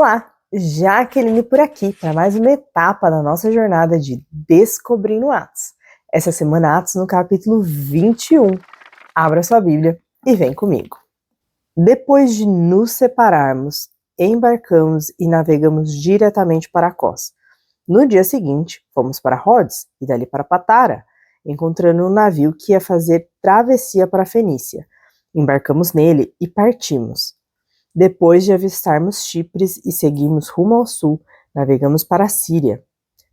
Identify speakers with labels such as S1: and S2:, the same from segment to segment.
S1: Olá, Jaqueline por aqui para mais uma etapa da nossa jornada de Descobrindo Atos. Essa semana Atos no capítulo 21. Abra sua Bíblia e vem comigo. Depois de nos separarmos, embarcamos e navegamos diretamente para Cós. No dia seguinte, fomos para Rhodes e dali para Patara, encontrando um navio que ia fazer travessia para a Fenícia. Embarcamos nele e partimos. Depois de avistarmos Chipre e seguirmos rumo ao sul, navegamos para a Síria.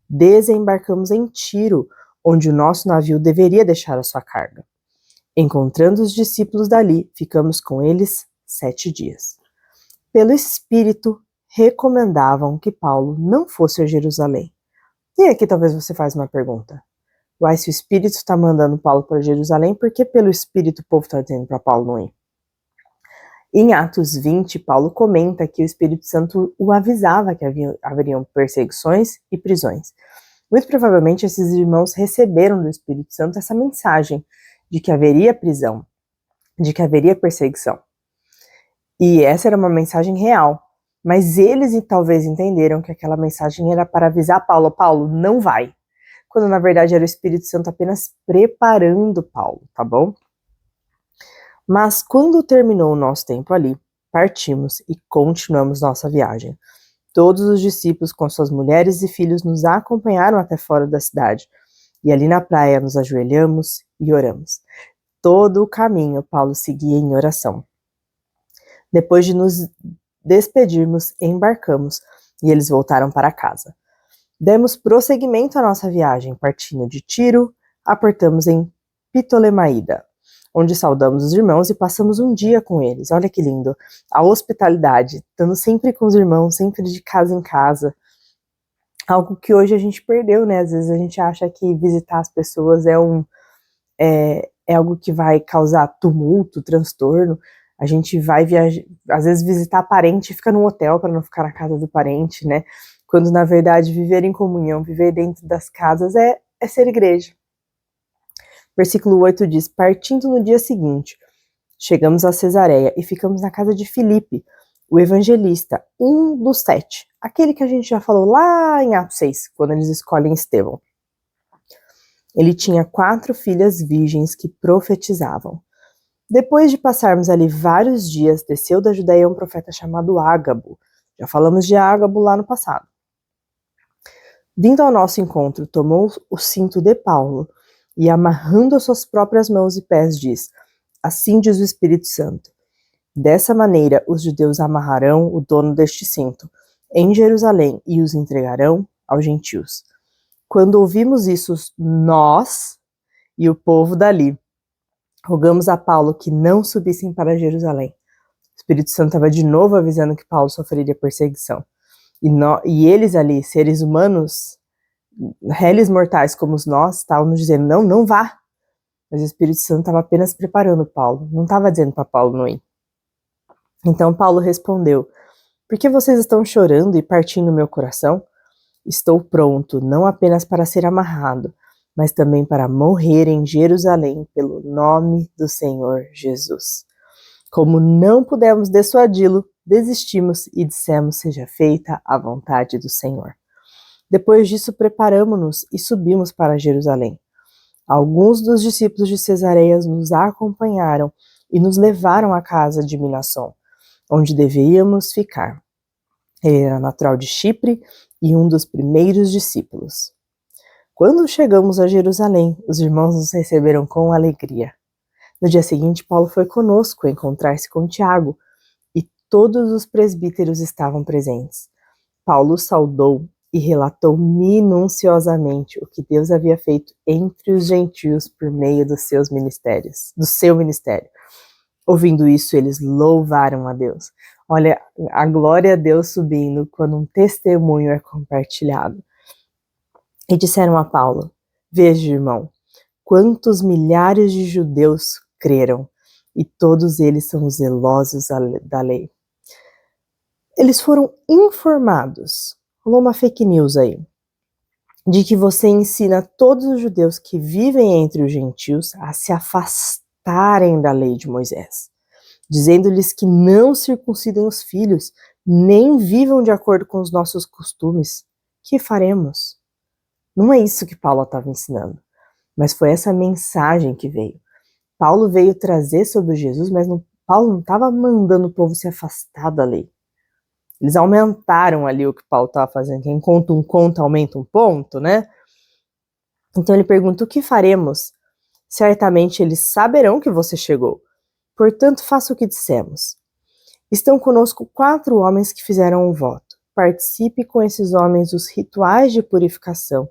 S1: Desembarcamos em Tiro, onde o nosso navio deveria deixar a sua carga. Encontrando os discípulos dali, ficamos com eles 7 dias. Pelo Espírito, recomendavam que Paulo não fosse a Jerusalém. E aqui talvez você faça uma pergunta. Uai, se o Espírito está mandando Paulo para Jerusalém, por que pelo Espírito o povo está dizendo para Paulo não ir? Em Atos 20, Paulo comenta que o Espírito Santo o avisava que haveriam perseguições e prisões. Muito provavelmente esses irmãos receberam do Espírito Santo essa mensagem de que haveria prisão, de que haveria perseguição. E essa era uma mensagem real, mas eles talvez entenderam que aquela mensagem era para avisar Paulo, Paulo, não vai. Quando na verdade era o Espírito Santo apenas preparando Paulo, tá bom? Mas quando terminou o nosso tempo ali, partimos e continuamos nossa viagem. Todos os discípulos com suas mulheres e filhos nos acompanharam até fora da cidade. E ali na praia nos ajoelhamos e oramos. Todo o caminho Paulo seguia em oração. Depois de nos despedirmos, embarcamos e eles voltaram para casa. Demos prosseguimento à nossa viagem, partindo de Tiro, aportamos em Ptolemaida, onde saudamos os irmãos e passamos um dia com eles. Olha que lindo, a hospitalidade, estando sempre com os irmãos, sempre de casa em casa, algo que hoje a gente perdeu, né? Às vezes a gente acha que visitar as pessoas é algo que vai causar tumulto, transtorno. A gente vai viajar, às vezes visitar parente e fica no hotel para não ficar na casa do parente, né? Quando na verdade viver em comunhão, viver dentro das casas é ser igreja. Versículo 8 diz, partindo no dia seguinte, chegamos a Cesareia e ficamos na casa de Filipe, o evangelista, um dos 7, aquele que a gente já falou lá em Atos 6, quando eles escolhem Estevão. Ele tinha 4 filhas virgens que profetizavam. Depois de passarmos ali vários dias, desceu da Judeia um profeta chamado Ágabo. Já falamos de Ágabo lá no passado. Vindo ao nosso encontro, tomou o cinto de Paulo, e amarrando as suas próprias mãos e pés, diz, assim diz o Espírito Santo, dessa maneira os judeus amarrarão o dono deste cinto em Jerusalém e os entregarão aos gentios. Quando ouvimos isso, nós e o povo dali, rogamos a Paulo que não subissem para Jerusalém. O Espírito Santo estava de novo avisando que Paulo sofreria perseguição. E eles ali, seres humanos, réis mortais como nós, estavam dizendo, não vá. Mas o Espírito Santo estava apenas preparando Paulo, não estava dizendo para Paulo não ir. Então Paulo respondeu, por que vocês estão chorando e partindo meu coração? Estou pronto, não apenas para ser amarrado, mas também para morrer em Jerusalém pelo nome do Senhor Jesus. Como não pudemos dissuadi-lo, desistimos e dissemos, seja feita a vontade do Senhor. Depois disso, preparamo-nos e subimos para Jerusalém. Alguns dos discípulos de Cesareia nos acompanharam e nos levaram à casa de Mnason, onde deveríamos ficar. Ele era natural de Chipre e um dos primeiros discípulos. Quando chegamos a Jerusalém, os irmãos nos receberam com alegria. No dia seguinte, Paulo foi conosco encontrar-se com Tiago, e todos os presbíteros estavam presentes. Paulo saudou e relatou minuciosamente o que Deus havia feito entre os gentios por meio do seu ministério. Ouvindo isso, eles louvaram a Deus. Olha, a glória a Deus subindo quando um testemunho é compartilhado. E disseram a Paulo, veja, irmão, quantos milhares de judeus creram, e todos eles são zelosos da lei. Eles foram informados, rolou uma fake news aí, de que você ensina todos os judeus que vivem entre os gentios a se afastarem da lei de Moisés, dizendo-lhes que não circuncidem os filhos, nem vivam de acordo com os nossos costumes. Que faremos? Não é isso que Paulo estava ensinando, mas foi essa mensagem que veio. Paulo veio trazer sobre Jesus, mas Paulo não estava mandando o povo se afastar da lei. Eles aumentaram ali o que Paulo estava fazendo. Quem conta um conto, aumenta um ponto, né? Então ele pergunta, o que faremos? Certamente eles saberão que você chegou. Portanto, faça o que dissemos. Estão conosco 4 homens que fizeram um voto. Participe com esses homens dos rituais de purificação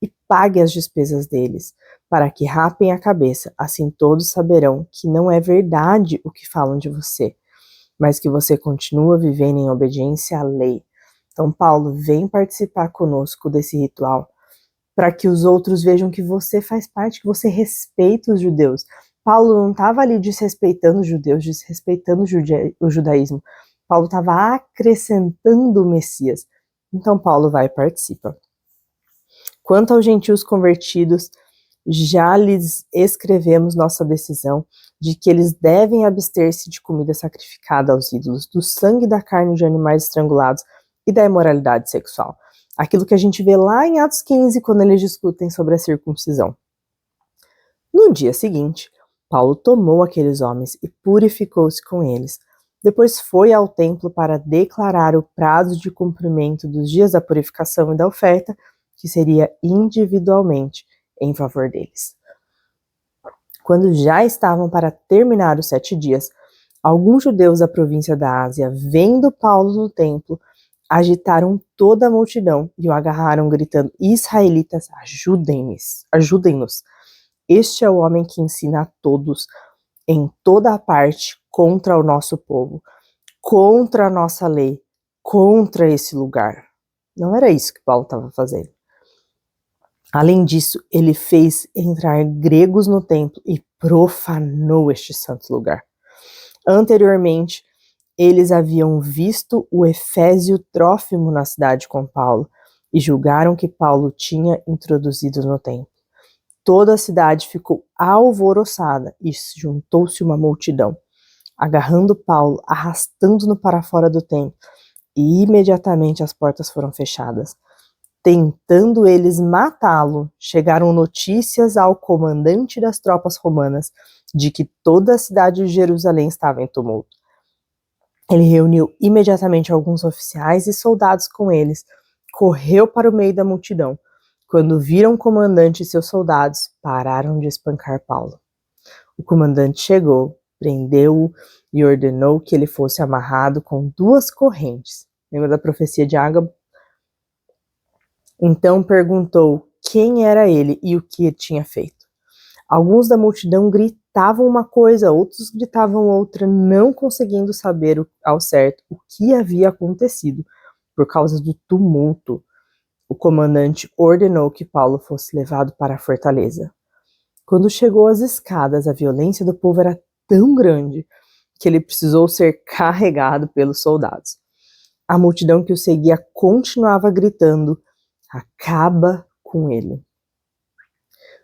S1: e pague as despesas deles, para que rapem a cabeça. Assim todos saberão que não é verdade o que falam de você, mas que você continua vivendo em obediência à lei. Então, Paulo, vem participar conosco desse ritual, para que os outros vejam que você faz parte, que você respeita os judeus. Paulo não estava ali desrespeitando os judeus, desrespeitando o judaísmo. Paulo estava acrescentando o Messias. Então Paulo vai e participa. Quanto aos gentios convertidos, já lhes escrevemos nossa decisão de que eles devem abster-se de comida sacrificada aos ídolos, do sangue da carne de animais estrangulados e da imoralidade sexual. Aquilo que a gente vê lá em Atos 15, quando eles discutem sobre a circuncisão. No dia seguinte, Paulo tomou aqueles homens e purificou-se com eles. Depois foi ao templo para declarar o prazo de cumprimento dos dias da purificação e da oferta, que seria individualmente em favor deles. Quando já estavam para terminar os 7 dias, alguns judeus da província da Ásia, vendo Paulo no templo, agitaram toda a multidão e o agarraram, gritando, israelitas, ajudem-nos. Este é o homem que ensina a todos, em toda a parte, contra o nosso povo, contra a nossa lei, contra esse lugar. Não era isso que Paulo estava fazendo. Além disso, ele fez entrar gregos no templo e profanou este santo lugar. Anteriormente, eles haviam visto o efésio Trófimo na cidade com Paulo e julgaram que Paulo tinha introduzido no templo. Toda a cidade ficou alvoroçada e juntou-se uma multidão, agarrando Paulo, arrastando-no para fora do templo, e imediatamente as portas foram fechadas. Tentando eles matá-lo, chegaram notícias ao comandante das tropas romanas de que toda a cidade de Jerusalém estava em tumulto. Ele reuniu imediatamente alguns oficiais e soldados com eles, correu para o meio da multidão. Quando viram o comandante e seus soldados, pararam de espancar Paulo. O comandante chegou, prendeu-o e ordenou que ele fosse amarrado com 2 correntes. Lembra da profecia de Ágabo? Então perguntou quem era ele e o que ele tinha feito. Alguns da multidão gritavam uma coisa, outros gritavam outra, não conseguindo saber ao certo o que havia acontecido por causa do tumulto. O comandante ordenou que Paulo fosse levado para a fortaleza. Quando chegou às escadas, a violência do povo era tão grande que ele precisou ser carregado pelos soldados. A multidão que o seguia continuava gritando, acaba com ele.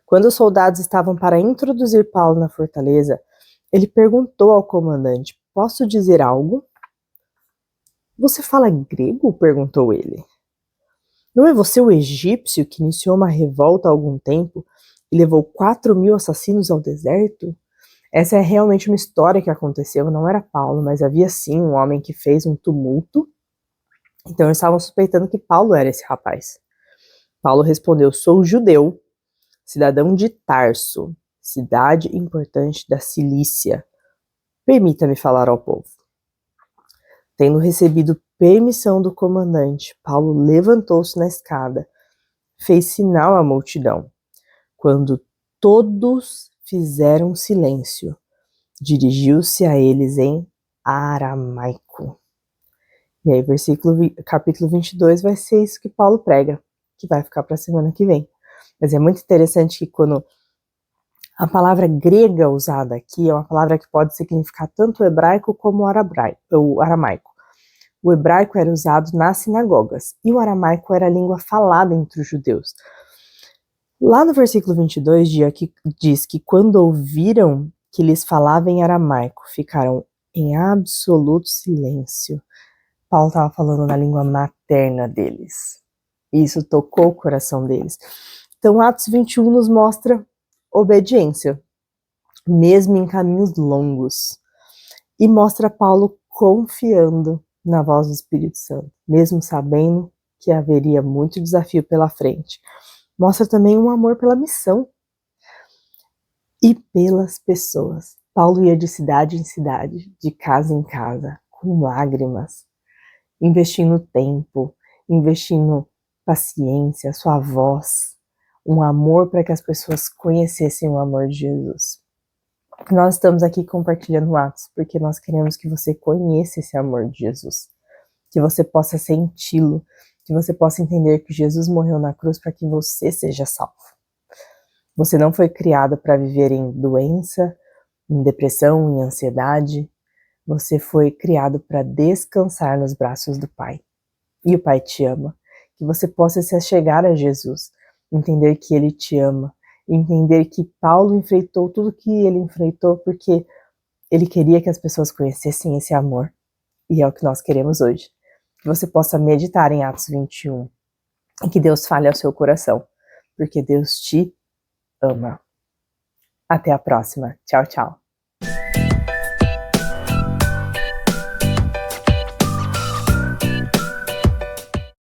S1: Quando os soldados estavam para introduzir Paulo na fortaleza, ele perguntou ao comandante, posso dizer algo? Você fala grego? Perguntou ele. Não é você o egípcio que iniciou uma revolta há algum tempo e levou 4.000 assassinos ao deserto? Essa é realmente uma história que aconteceu, não era Paulo, mas havia sim um homem que fez um tumulto. Então eles estavam suspeitando que Paulo era esse rapaz. Paulo respondeu, sou judeu, cidadão de Tarso, cidade importante da Cilícia. Permita-me falar ao povo. Tendo recebido permissão do comandante, Paulo levantou-se na escada, fez sinal à multidão. Quando todos fizeram silêncio, dirigiu-se a eles em aramaico. E aí, capítulo 22 vai ser isso que Paulo prega, que vai ficar para a semana que vem. Mas é muito interessante que quando a palavra grega usada aqui é uma palavra que pode significar tanto o hebraico como o aramaico. O hebraico era usado nas sinagogas e o aramaico era a língua falada entre os judeus. Lá no versículo 22 diz que quando ouviram que lhes falava em aramaico, ficaram em absoluto silêncio. Paulo estava falando na língua materna deles. E isso tocou o coração deles. Então, Atos 21 nos mostra obediência, mesmo em caminhos longos. E mostra Paulo confiando na voz do Espírito Santo, mesmo sabendo que haveria muito desafio pela frente. Mostra também um amor pela missão e pelas pessoas. Paulo ia de cidade em cidade, de casa em casa, com lágrimas, investindo tempo, investindo paciência, sua voz, um amor para que as pessoas conhecessem o amor de Jesus. Nós estamos aqui compartilhando Atos porque nós queremos que você conheça esse amor de Jesus, que você possa senti-lo, que você possa entender que Jesus morreu na cruz para que você seja salvo. Você não foi criado para viver em doença, em depressão, em ansiedade. Você foi criado para descansar nos braços do Pai. E o Pai te ama. Que você possa se achegar a Jesus, entender que Ele te ama, entender que Paulo enfrentou tudo que ele enfrentou porque ele queria que as pessoas conhecessem esse amor. E é o que nós queremos hoje. Que você possa meditar em Atos 21 e que Deus fale ao seu coração, porque Deus te ama. Até a próxima. Tchau, tchau.